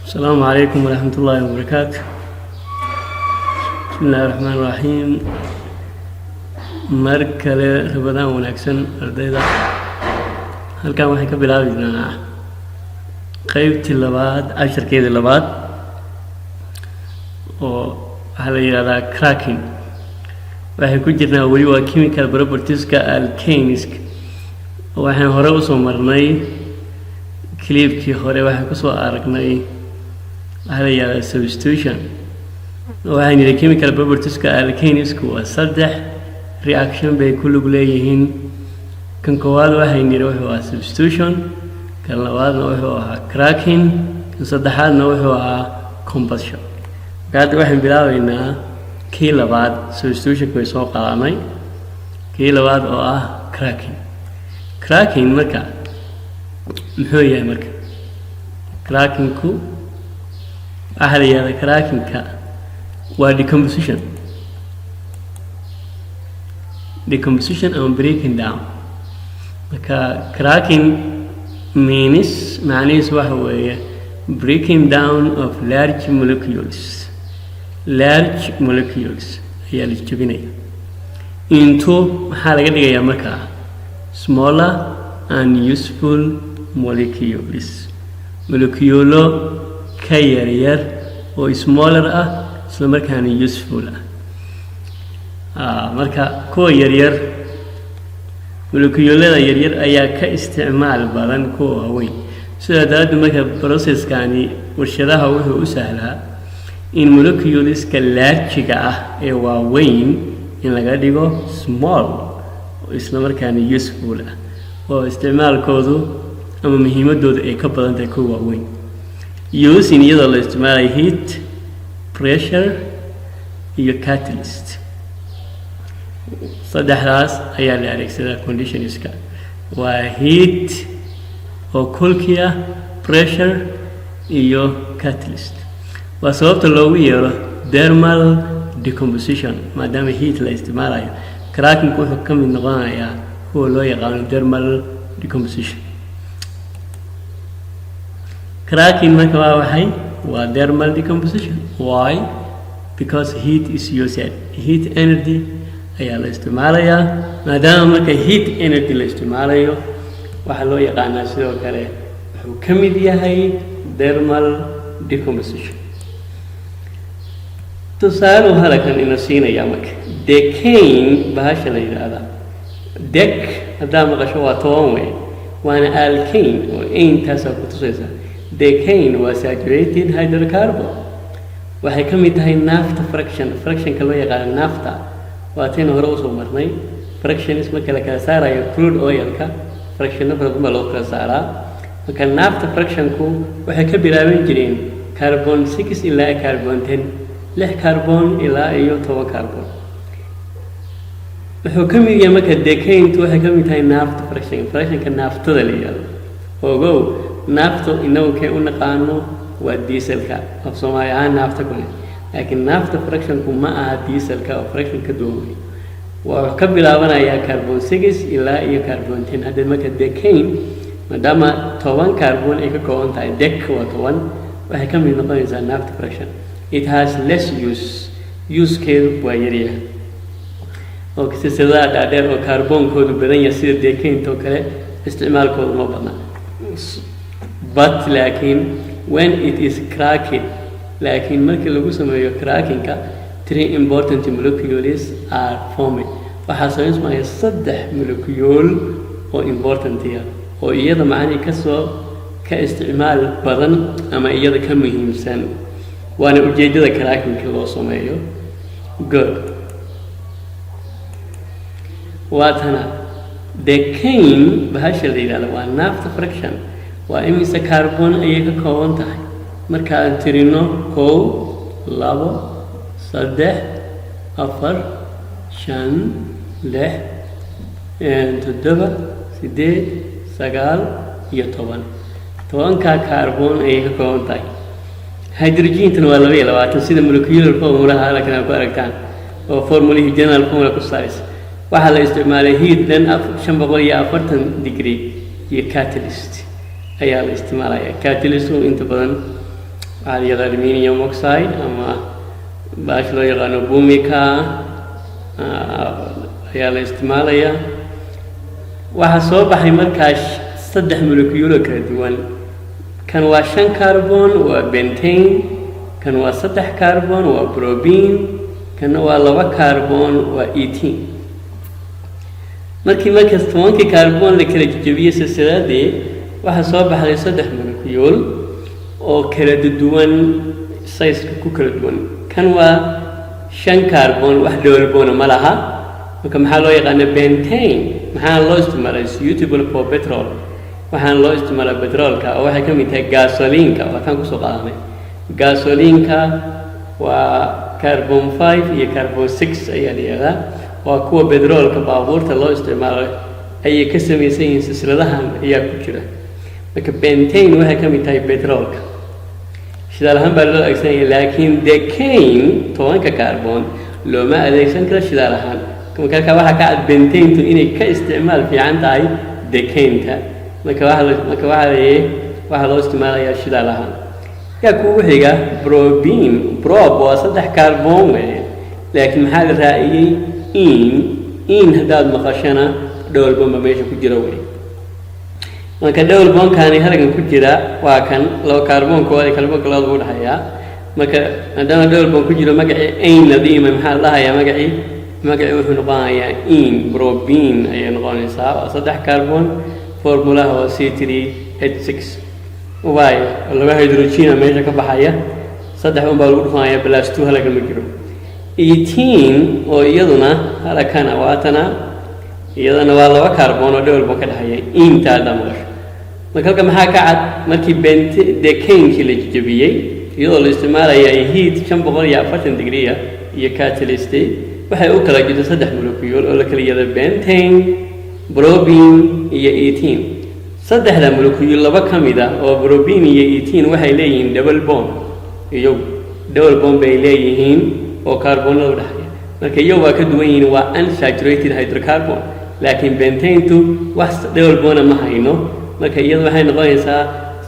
السلام عليكم ورحمة الله وبركاته. بسم الله الرحمن الرحيم. مركلة رمضان ونكسن أرديدا هل كان واحد كبير عاوزنا قيبت اللباد 10 كيد اللباد وهذا هذا كراكين waxay ku jirnaa wali waa chemical properties-ka alkanes waxaan hore u soo marnay clip-kii hore waxaan ku soo aragnay هذا substitution waxaan yiri chemical properties-ka alkanes-ku waa saddex reaction bay ku lug leeyihiin kan koowaad waxaan yiri waa substitution kan labaadna waa cracking kan saddexaadna waa combustion waxaan bilaabaynaa kii labaad substitution ku soo qaadanay kii labaad oo ah cracking marka muxuu yahay marka cracking ku cracking ka waa decomposition and breaking down marka cracking means macnihiisu waxa weeye breaking down of large molecules ayaa la jebinaya into maxaa laga dhigayaa markaa smaller and useful molecules ka yaryar oo smaller ah isla markaana useful marka kuwa yaryar moleculeada yaryar ayaa ka isticmaal badan kuwa waaweyn sidaa daraaddeed marka processkani warshadaha wuxuu u sahlaa in moleculeska large-ga ah ee waaweyn in laga dhigo small oo isla markaana useful ah oo isticmaalkoodu ama muhiimadoodu ay ka badan tahay kuwa waaweyn using iyadoo la isticmaalayo heat pressure iyo catalyst saddexdaas ayaa la adeegsadaa conditionska waa heat oo kulkiya pressure iyo catalyst waa sababta loogu yeero thermal decomposition maadaama heat la isticmaalayo cracking wuxuu ka mid noqonayaa kuwa loo yaqaano thermal decomposition cracking marka waa waxay waa thermal decomposition why because heat is used heat energy ayaa la isticmaalayaa maadaama marka heat energy la isticmaalayo waxaa loo yaqaanaa sidoo kale wuxuu ka mid yahay thermal decomposition tusaale halkan ina siinaya marka decaying bahasha la yiraahdo dec hadaa maqasho waa toban way waana alkane oo intaas ku tusaysa decaying waa saturated hydrocarbon waxay ka mid tahay naphtha fraction-ka loo yaqaan naphtha waa tiin hore u soo marnay fraction isma kala saarayo crude oil-ka fraction badan loo kala saaraa marka naphtha fraction-ku waxay ka bilaaban jireen carbon 6 ilaa carbon 10 6 carbon ilaa iyo 10 carbon wuxuu ka mid yahay marka decaying waxay ka mid tahay naphtha fraction-ka naphthada la yiraahdo ogow naphto inagu kay u naqaano waa dieselka af Soomaali ahaan naphta ku laakiin naphtha fraction-ku ma aha dieselka oo fraction ka duwan waa ka bilaabanayaa carbon 6 ilaa iyo carbon 10 hadda marka decaying maadaama 10 carbon ay ka kooban tahay dec waa 10 waxay ka mid noqonaysaa naphtha fraction it has less use-keedu waa yaryahay oo kisasada dhaadheer oo carbon-koodu badan yahay sida decaying-to kale isticmaalkoodu ma badna but laakiin when it is cracked laakiin markii lagu sameeyo cracking-ka 3 important molecules are formed waxaa soo ismaaya 3 molecule oo important ah oo iyada macni ka isticmaal badan ama iyada ka muhiimsan waana ujeedada cracking-ka loo sameeyo good waatana decaying bahasha la yiraahdo waa naphtha fraction waa imisa carbon ayay ka kooban tahay marka aan tirino 1 2 3 4 5 6 7 8 9 iyo 10 carbon ayay ka kooban tahay hydrogen-tana waa 22 sida molecular formula halkan ku aragtaan oo formula general formula ku saaraysa waxaa la isticmaalay heat then 540 degree iyo catalyst ayaa la isticmaalaya catalyst oo inta badan waxaa la yaqaan aluminium oxide ama baash loo yaqaano bumika ayaa la isticmaalayaa. waxaa soo baxay markaas 3 molecule kala duwan. kan waa 5 carbon waa bentane, kan waa 3 carbon waa propene, kan waa 2 carbon waa ethene. markii markaas 10 carbon la kala jabiyay silsiladii waxaa soo baxday 3 molecule oo kala duwan size ku kala duwan. kan waa 5 carbon wax dhoolboona ma laha, marka maxaa loo yaqaanaa bentane. maxaa loo isticmaalaa suitable for petrol, waxaan loo isticmaalaa petrolka oo waxay ka mid tahay gasolinka oo kan kusoo qaadanay. gasolinka waa carbon 5 iyo carbon 6 ayaa la yiraahdaa, waa kuwa petrolka baabuurta loo isticmaalo ayay ka samaysan yihiin silsiladahan ayaa ku jira. marka bentane waxay ka mid tahay petrolka, shidaal ahaan baa loo adeegsanaya. laakiin decane 10 carbon looma adeegsan karo shidaal ahaan. marka waxaa ka cad bentane inay ka isticmaal fiican tahay decane-ta. marka waxaa loo isticmaalayaa shidaal ahaan. yaa kugu xiga propene. prop waa 3 carbon weeye, laakiin maxaa la raaciyey in haddaad maqashana dhowr bomba meesha ku jira wey. marka dhowr bonkani halkan ku jira waa kan 2 carbon kooda carbonka labada u dhaxeeya. marka haddana dhowr bon ku jiro magacii ain la dhiimay maxaa la dhahayaa magacii wuxuu noqonayaa propene ayay noqonaysaa. waa 3 carbon, formulaha waa C3H6 waayo laba hydrogen meesha ka baxaya. 3 un baa lagu dhufanaya plus 2 halkan ma jiro. ethene oo iyaduna halkan waatana iyadana waa 2 carbon oo dhowr bon ka dhaxeeya inta dhammash. marka halka maxaa ka cad markii decane la jabiyay iyadoo la isticmaalaya heat 540 degree iyo catalyst waxay u kala jirto 3 molecule oo la kala yiraahdo bentane, propene iyo ethene. 3 molecule laba kamid ah oo propene iyo ethene waxay leeyihiin double bond, iyo double bond bay leeyihiin oo carbonada u dhaxeeya. marka iyagu waa ka duwan yihiin, waa unsaturated hydrocarbon. laakiin bentane wax double bond ma hayno, marka iyadu waxay noqonaysaa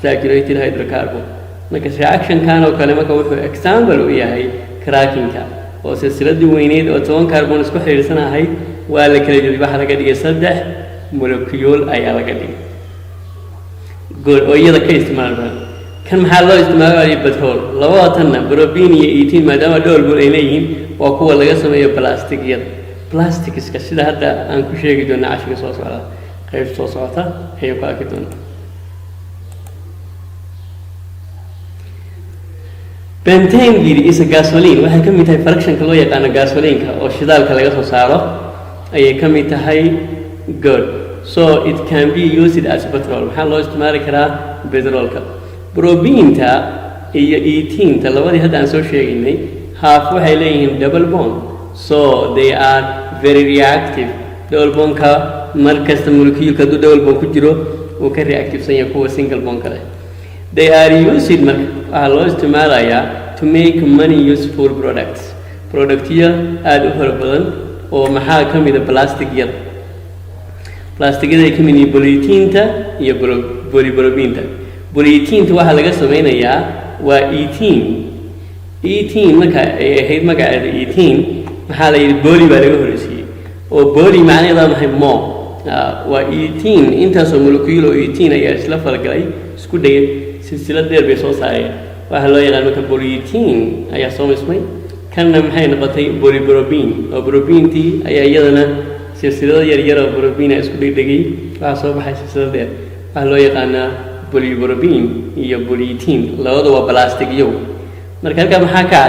saturated hydrocarbon. marka reaction kan oo kale marka wuxuu example u yahay cracking-ka oo silsiladii weyneed oo 10 carbon isku xiriirsan ahayd waa la kala jabiyay. waxa laga dhigay 3 molecule ayaa laga dhigay good oo iyada ka isticmaalaa. kan maxaa loo isticmaalaa petrol. labadana propene iyo ethene maadaama dhowr bol ay leeyihiin waa kuwa laga sameeyo plastic-yada. plastics-ka sida hadda aan ku sheegi doono casharka soo socda qayb soo socota ayuu ku arki doonaa. bentane is a gasoline. waxay ka mid tahay fractionka loo yaqaano gasolinka oo shidaalka laga soo saaro ayay ka mid tahay good. so it can be used as petrol. maxaa loo isticmaali karaa petrolka. propene-ta iyo ethene-ta labadii hadda aan soo sheegaynay half waxay leeyihiin double bond, so they are very reactive. double bond-ka markasta molecule-ka hadduu double bond ku jiro wuu ka reactive-san yahay kuwa single bond-ka leh. they are used marka waxaa loo isticmaalayaa to make many useful products. productya aada u fara badan oo maxaa ka mid ah plastic-yada. plastic-yada ay ka mid yihiin polyethene-ta iyo polypropene-ta. polyethene-ta waxaa laga sameynayaa waa ethene marka ay ahayd magaceeda ethene maxaa la yidhi poly baa laga horeysiiyey oo poly macnaheedu waa maxay more. waa ethene intaasoo molecule oo ethene ayaa isla falgalay isku dhayay silsilad dheer bay soo saareen. waxaa loo yaqaan marka polyethene ayaa soo mismay. kanna maxay noqotay polypropene oo propene-tii ayaa iyadana silsilado yaryar oo propene isku dhegdhegay waxaa soo baxay silsilad dheer. waxaa loo yaqaanaa polypropene iyo polyethene labadu waa plastic-yo. marka halkaa maxaa ka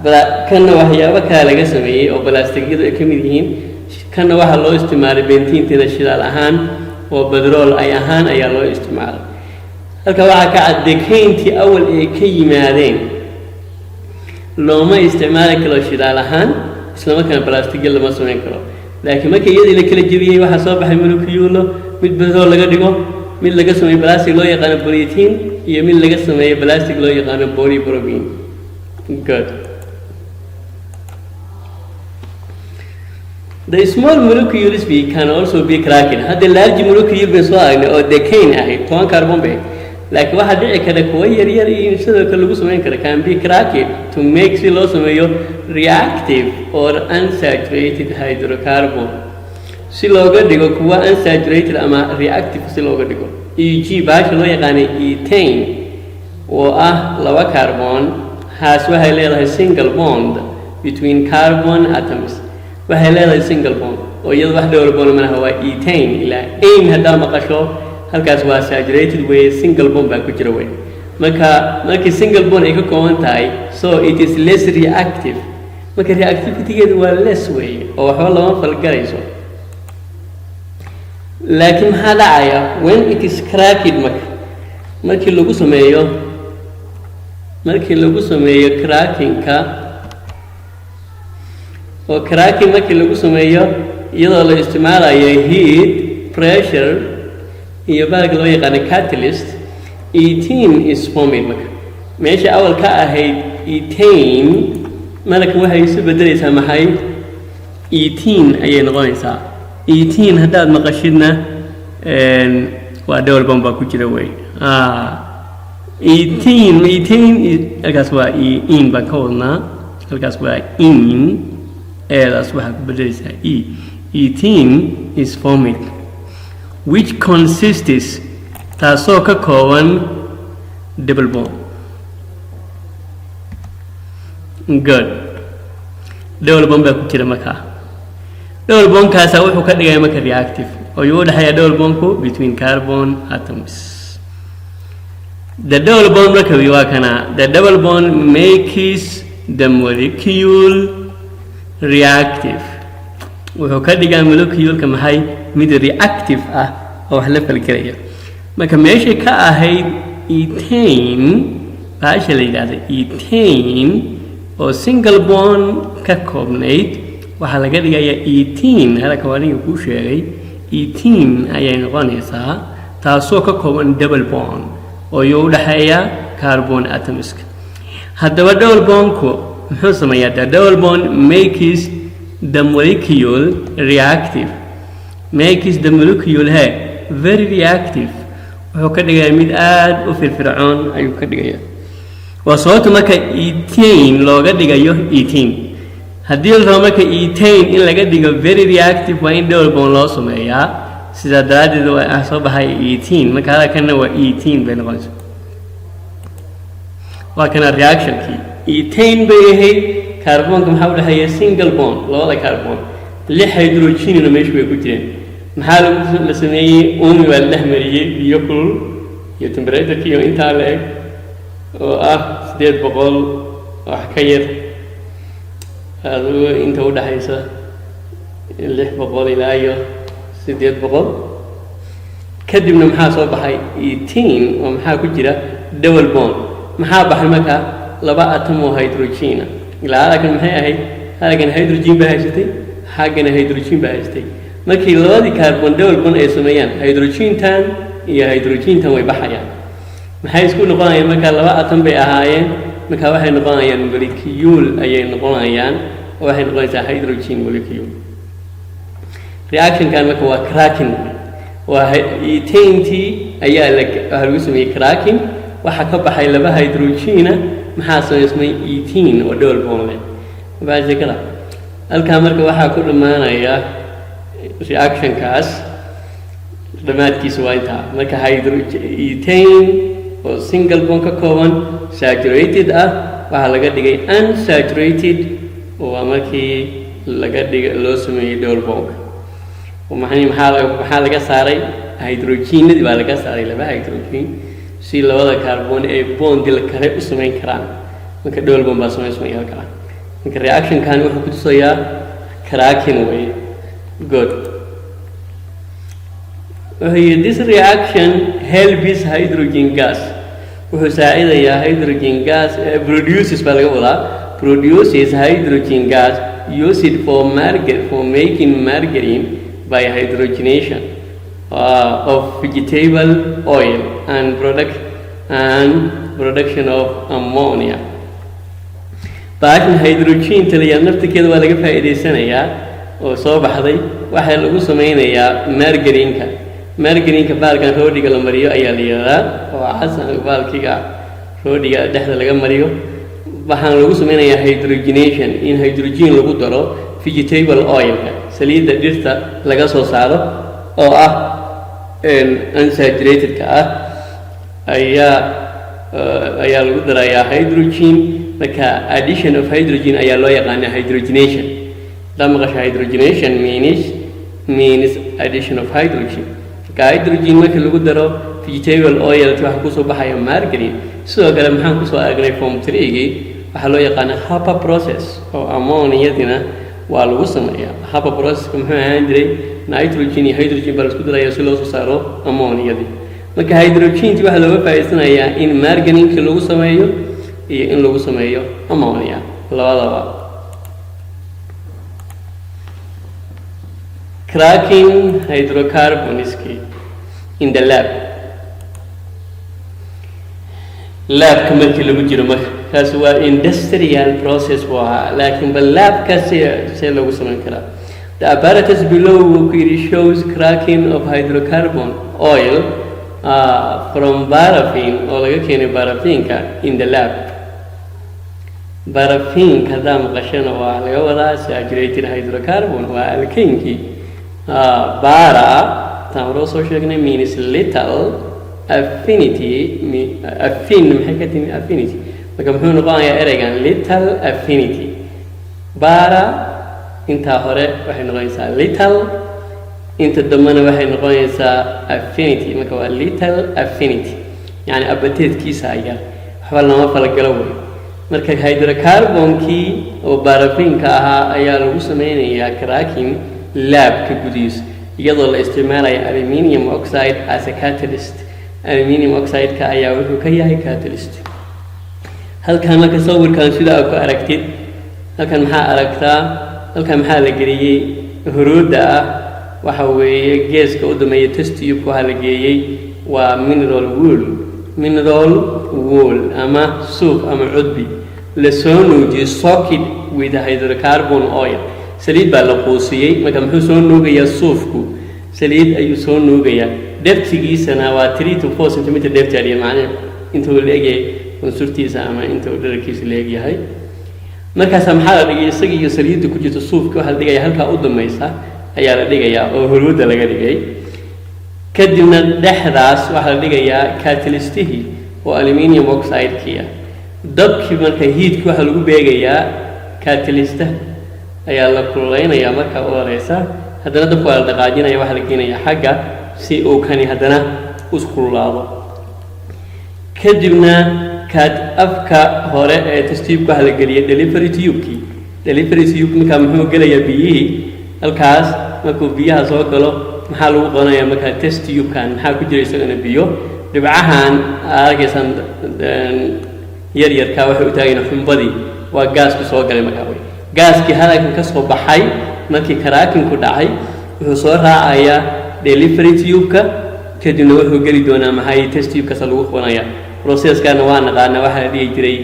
cad kanna waxyaabo kale laga sameeyey oo plastic-yadu ay ka mid yihiin. kanna waxaa loo isticmaalay bentane-tina shidaal ahaan oo petrol ay ahaan ayaa loo isticmaalay. halka waxaa ka cad decane-tii awal ay ka yimaadeen looma isticmaali karo shidaal ahaan isla markaana plastic-ya lama samayn karo. laakiin marka iyadii la kala jebiyey waxaa soo baxay molecule mid petrol laga dhigo, mid laga sameeyo plastic loo yaqaano polyethene iyo mid laga sameeyo plastic loo yaqaano polypropene. good. The small molecules can also be cracked. hadda large molecule bay soo aragnay oo decane ahayd 10 carbon bay. laakiin waxa dhici kara kuwa yar iyo sidoo kale lagu sameyn kara can be cracked to make si loo sameeyo reactive or unsaturated hydrocarbon si looga dhigo kuwa unsaturated ama reactive si looga dhigo e.g. baasha loo yaqaanay ethane oo ah laba carbon haas waxay leedahay single bond between carbon atoms waxay leedahay single bond oo iyada wax dhowr bond mana waa ethane ilaa ane hadaa maqasho halkaas waa saturated way single bond baa ku jira way markii single bond ay ka kooban tahay so it is less reactive marka reactivity-geedu waa less way oo waxba lama falgalayso laakiin maxaa dhacaya when it is cracked markii lagu sameeyo crackingka oo cracking markii lagu sameeyo iyadoo la isticmaalayo heat pressure iyo baalka loo yaqaano catalyst ethane is formed meesha awal ka ahayd ethane marka waxay isu bedelaysaa maxay ethane ayay noqonaysaa ethane haddaad maqashidna waa double bond baa ku jira wey ethane halkaas waa in baan ka wadnaa halkaas waa in eedaas waxaa ku bedelaysaa ethane is formed which consists taasoo ka kooban double bond good double bond baa ku jira markaa double bond kaasa wuxuu ka dhigaya marka reactive oo uu dhaxaya double bondku between carbon atoms the double bond marka waa kana the double bond makes the molecule reactive wuxuu ka dhigaa molecule-ka maxay mid reactive ah oo wax la falgelaya marka meesha ka ahayd ethane baasha la yidhaahdo ethane oo single bond ka koobnayd waxaa laga dhigayaa ethane halka waa ninka kuu sheegay ethane ayay noqonaysaa taasoo ka kooban double bond oo iyuu u dhaxeeya carbon atomiska haddaba double bondku muxuu sameeyaa the double bond makes the molecule reactive makes the molecule very reactive wuxuu ka dhigayaa mid aad u firfircoon ayuu ka dhigayaa waa sababta marka ethane looga dhigayo ethane haddii la rabo marka ethane in laga dhigo very reactive waa in double bond loo sameeyaa sidaa daraaddeed waa soo baxay ethane marka halkanna waa ethane bay noqonaysaa waa kana reactionkii ethane bay ahayd carbonka maxaa u dhexeeya single bond labada carbon 6 hydrogenina meesha bay ku jireen maxaa la sameeyey umi baa la dhex mariyey biyo kulul iyo temperature iyo intaa la eg oo ah 800 wax ka yar aduu inta u dhaxaysa 600 ilaa iyo 800 kadibna maxaa soo baxay ethane oo maxaa ku jira double bond maxaa baxay marka laba atom oo hydrogen ilaa halkan maxay ahayd halkan hydrogen baa haysatay xaggana hydrogen baa haysatay markii labadii carbon double bond ay sameeyaan hydrogen-tan iyo hydrogen-tan way baxayaan maxay isku noqonayaan marka laba atom bay ahaayeen marka waxay noqonayaan molecule ayay noqonayaan oo waxay noqonaysaa hydrogen molecule reaction-kan marka waa cracking waa ethane ayaa lagu sameeyey cracking waxa ka baxay laba hydrogen maxaa sameysmay ethane oo double bond leh baasha kala halkaa marka waxaa ku dhamaanaya reaction-kaas dhamaadkiisa waa intaa marka ethane oo single bond ka kooban saturated ah waxaa laga dhigay unsaturated oo waa markii laga dhigay loo sameeyey double bond oo maxaa laga saaray hydrogenadii baa laga saaray laba hydrogen si labada carbon ay bond kale u sameyn karaan marka double bond baa sameysmay halkaa marka reaction-kan wuxuu ku tusayaa cracking way good this reaction helps hydrogen gas wuxuu saacidayaa hydrogen gas produces baa laga wadaa produces hydrogen gas used for making margarine by hydrogenation of vegetable oil and production of ammonia baashan hydrogen taliya naftirkeeda waa laga faa'iideysanayaa oo soo baxday waxaa lagu sameynayaa margarine-ka margarine ka baalkan roodiga la mariyo ayaa la yiraahdaa oo xasan baalkiga roodiga dhexda laga mariyo waxaan lagu sameeyaa hydrogenation in hydrogen lagu daro vegetable oil saliidda dhirta laga soo saaro oo ah unsaturated ka ah ayaa lagu darayaa hydrogen marka addition of hydrogen ayaa loo yaqaanaa hydrogenation damaqasha hydrogenation means addition of hydrogen marka hydrogen marka lagu daro vegetable oil waxa ku soo baxaya margarine sidoo kale maxaan ku soo aragnay form 3 waxaa loo yaqaanaa HAPA process oo ammonia-dina waa lagu sameeyaa HAPA process muxuu ahaan jiray nitrogen iyo hydrogen baa la isku darayaa si loo soo saaro ammonia-di marka hydrogen waxa looga faa'iideysanayaa in margarine lagu sameeyo iyo in lagu sameeyo ammonia labadaba cracking hydrocarbons in the lab markii lagu jiro markaas waa industrial process laakiin lab kasi lagu sameyn karaa the apparatus below shows cracking of hydrocarbon oil from paraffin oo laga keenay paraffinka in the lab paraffin kada maqashana waa laga wadaa saturated hydrocarbon waa alkane para tamro soo sheegnay means little affinity affinity marka muxuu noqonayaa ereygan little affinity para inta hore waxay noqonaysaa little inta dambana waxay noqonaysaa affinity marka waa little affinity yani abateedkiisa ayaa waxba lama falgalo wey marka hydrocarbon-kii oo paraffinka ahaa ayaa lagu sameynayaa cracking labka gudihiisa iyadoo la isticmaalayo aluminium oxide as a catalyst aluminium oxide-ka ayaa wuxuu ka yahay catalyst halkan marka sawirkan sida aad ku aragtid halkan maxaa aragtaa halkan maxaa la geliyey huruudda ah waxa weeye geeska u dameeya test tube waxa la geeyey waa mineral wool ama suuf ama cudbi la soo nuujiyo soaked with hydrocarbon oil saliid baa la quusiyey marka muxuu soo nuugayaa suufku saliid ayuu soo nuugayaa deptigiisana waa 3 to 4 cm depth area macnaheedu intuu leeyahay konsurtiisa ama intuu dhererkiisa leeyahay markaas maxaa la dhigay isaga iyo saliidda ku jirta suufka waxa la dhigayaa halka u dameysa ayaa la dhigayaa oo huruudda laga dhigay kadibna dhexdaas waxa la dhigayaa catalystihi oo aluminium oxide-kiya dabkii marka heat-ku waxa lagu beegayaa catalysta ayaa la kululeynayaa marka u horeysa haddana dabku waa la dhaqaajinaya waxa la keenayaa xagga si uu kani haddana uskululaado kadibna afka hore ee test tube-ka waxa la geliyay delivery tube marka muxuu gelayaa biyihii halkaas markuu biyaha soo galo maxaa lagu qabanayaa marka test tube-kan maxaa ku jira isagana biyo dhibcahan aragaysan yaryarka waxay u taageen xumbadii waa gaasku soo galay marka way gaaskii halkan ka soo baxay markii cracking ku dhacay wuxuu soo raacayaa delivery tube-ka kadibna wuxuu geli doonaa maxay test tube-kaas lagu qabanayaa process-kana waa naqaana waxa la dhihi jiray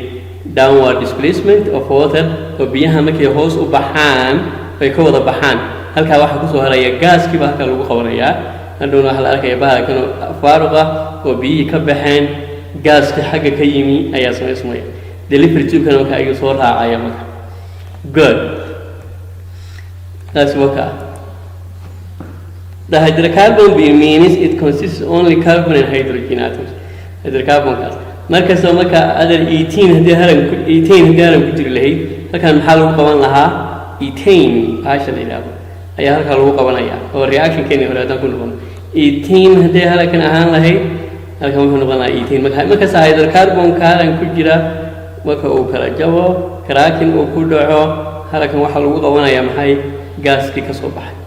downward displacement of water oo biyaha markay hoos u baxaan ay ka wada baxaan halka waxa ku soo haraya gaaskii baa halka lagu qabanayaa hadhoona waxa la arkayaa bahalkan faaruqa oo biyihii ka baxeen gaaska xagga ka yimi ayaa samaysmaya delivery tube-kana marka ayuu soo raacaya marka good that's what the hydrocarbon means it consists only carbon and hydrogen atoms hydrocarbon gas markasta marka adar 18 hadii haran ku jiri lahayd halkan maxaa lagu qaban lahaa ethane aasha la yiraahdo ayaa halka lagu qabanaya oo reaction keeni hore hadan ku noqon ethane hadii halkan ahaan lahayd halkan wuxuu noqon lahaa ethane marka hydrocarbon kaaran ku jira marka uu kala jabo cracking uu ku dhaco halkan waxa lagu qabanaya maxay gaaskii ka soo baxay